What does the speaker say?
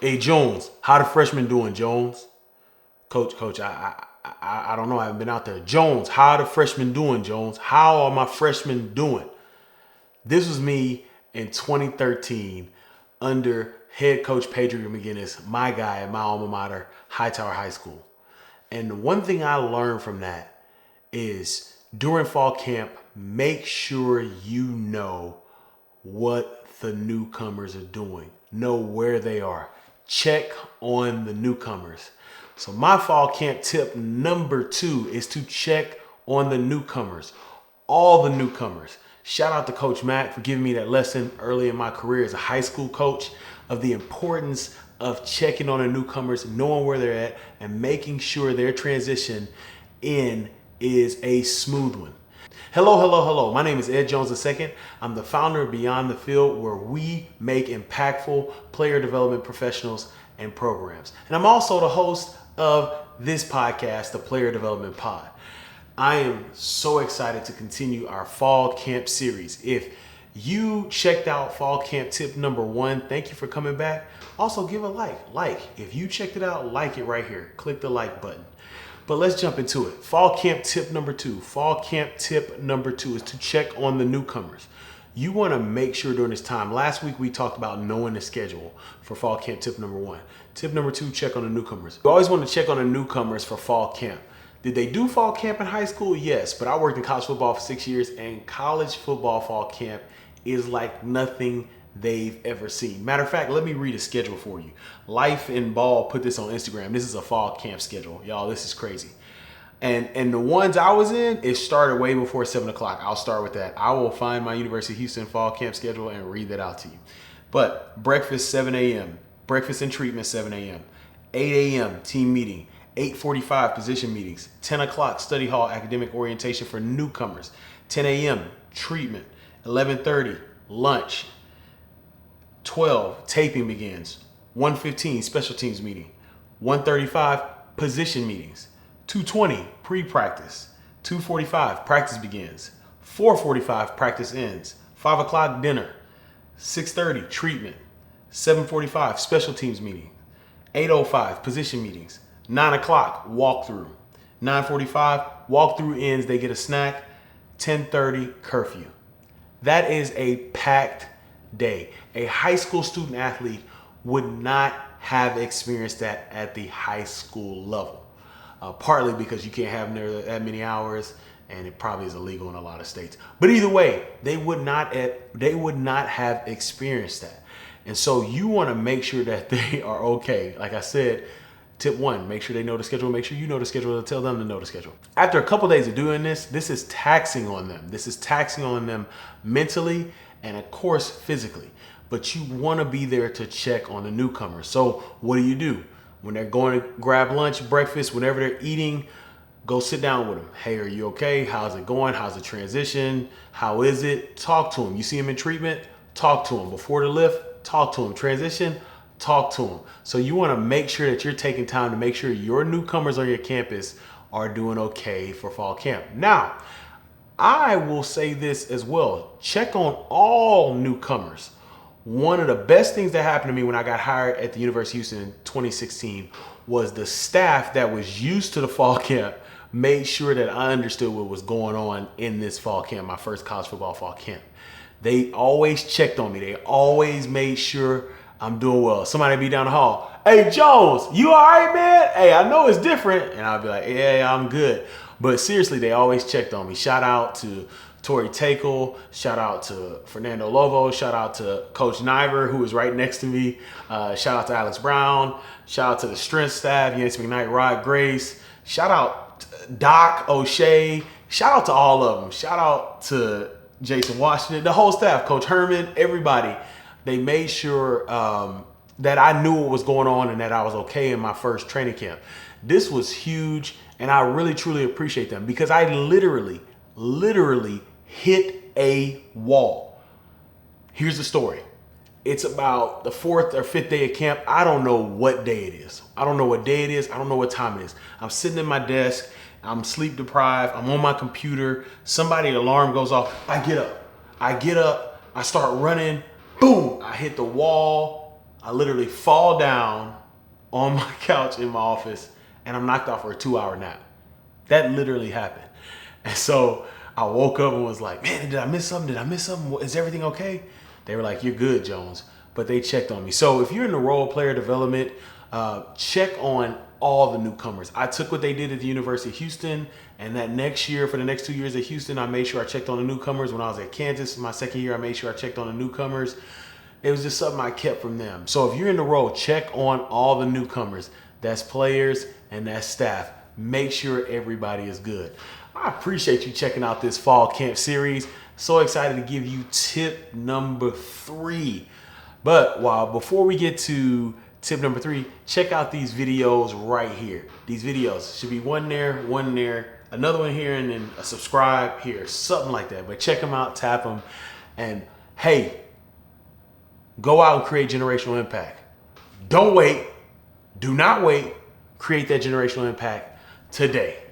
Hey Jones, how the freshmen doing, Jones? Coach, I don't know. I haven't been out there. Jones, how the freshmen doing, Jones? How are my freshmen doing? This was me in 2013 under head coach Pedro McGinnis, my guy at my alma mater, Hightower High School. And the one thing I learned from that is during fall camp, make sure you know what the newcomers are doing. Know where they are. Check on the newcomers. So my fall camp tip number 2 is to check on the newcomers. All the newcomers. Shout out to Coach Mack for giving me that lesson early in my career as a high school coach of the importance of checking on the newcomers, knowing where they're at, and making sure their transition in is a smooth one. Hello. My name is Ed Jones II. I'm the founder of Beyond the Field, where we make impactful player development professionals and programs. And I'm also the host of this podcast, the Player Development Pod. I am so excited to continue our fall camp series. If you checked out fall camp tip number 1, thank you for coming back. Also give a like. If you checked it out, like it right here. Click the like button. But let's jump into it. Fall camp tip number 2. Fall camp tip number 2 is to check on the newcomers. You want to make sure during this time. Last week we talked about knowing the schedule for fall camp tip number 1. Tip number 2, check on the newcomers. You always want to check on the newcomers for fall camp. Did they do fall camp in high school? Yes, but I worked in college football for 6 years, and college football fall camp is like nothing they've ever seen. Matter of fact, let me read a schedule for you. Life in Ball put this on Instagram. This is a fall camp schedule. Y'all, this is crazy. And the ones I was in, it started way before 7 o'clock. I'll start with that. I will find my University of Houston fall camp schedule and read that out to you. But breakfast, 7 a.m. Breakfast and treatment, 7 a.m. 8 a.m. team meeting. 8:45 position meetings. 10 o'clock study hall academic orientation for newcomers. 10 a.m. treatment. 11:30 lunch. 12 taping begins. 1:15 special teams meeting. 1:35 position meetings. 2:20 pre-practice. 2:45 practice begins. 4:45 practice ends. 5 o'clock dinner. 6:30 treatment. 7:45 special teams meeting. 8:05 position meetings. 9 o'clock walkthrough. 9:45 walkthrough ends. They get a snack. 10:30 curfew. That is a packed day. A high school student athlete would not have experienced that at the high school level. Partly because you can't have near that many hours, and it probably is illegal in a lot of states. But either way, they would not have experienced that. And so you want to make sure that they are okay. Like I said, tip 1, make sure they know the schedule. Make sure you know the schedule to tell them to know the schedule. After a couple days of doing this, this is taxing on them. This is taxing on them mentally and of course physically. But you want to be there to check on the newcomers. So what do? When they're going to grab lunch, breakfast, whenever they're eating, go sit down with them. Hey, are you okay? How's it going? How's the transition? How is it? Talk to them. You see them in treatment? Talk to them. Before the lift, talk to them. Transition, talk to them. So you want to make sure that you're taking time to make sure your newcomers on your campus are doing okay for fall camp. Now, I will say this as well. Check on all newcomers. One of the best things that happened to me when I got hired at the University of Houston in 2016 was the staff that was used to the fall camp made sure that I understood what was going on in this fall camp, my first college football fall camp. They always checked on me. They always made sure I'm doing well. Somebody be down the hall. Hey, Jones, you all right, man? Hey, I know it's different. And I'll be like, yeah, I'm good. But seriously, they always checked on me. Shout out to Tori Takel, shout out to Fernando Lovo, shout out to Coach Niver, who is right next to me. Shout out to Alex Brown, shout out to the strength staff, Yancey McKnight, Rod Grace, shout out Doc O'Shea, shout out to all of them. Shout out to Jason Washington, the whole staff, Coach Herman, everybody. They made sure that I knew what was going on and that I was okay in my first training camp. This was huge, and I really, truly appreciate them because I literally hit a wall. Here's the story. It's about the 4th or 5th day of camp. I don't know what day it is. I don't know what day it is. I don't know what time it is. I'm sitting at my desk. I'm sleep deprived. I'm on my computer. Somebody's alarm goes off. I get up. I start running. Boom. I hit the wall. I literally fall down on my couch in my office and I'm knocked out for a 2-hour nap. That literally happened. And so I woke up and was like, man, did I miss something? Did I miss something? Is everything okay? They were like, you're good, Jones. But they checked on me. So if you're in the role player development, check on all the newcomers. I took what they did at the University of Houston, and that next year, for the next 2 years at Houston, I made sure I checked on the newcomers. When I was at Kansas, my second year, I made sure I checked on the newcomers. It was just something I kept from them. So if you're in the role, check on all the newcomers. That's players and that's staff. Make sure everybody is good. I appreciate you checking out this fall camp series. So excited to give you tip number 3. But before we get to tip number 3, check out these videos right here. These videos should be one there, another one here, and then a subscribe here, something like that. But check them out, tap them, and hey, go out and create generational impact. Don't wait. Do not wait. Create that generational impact today.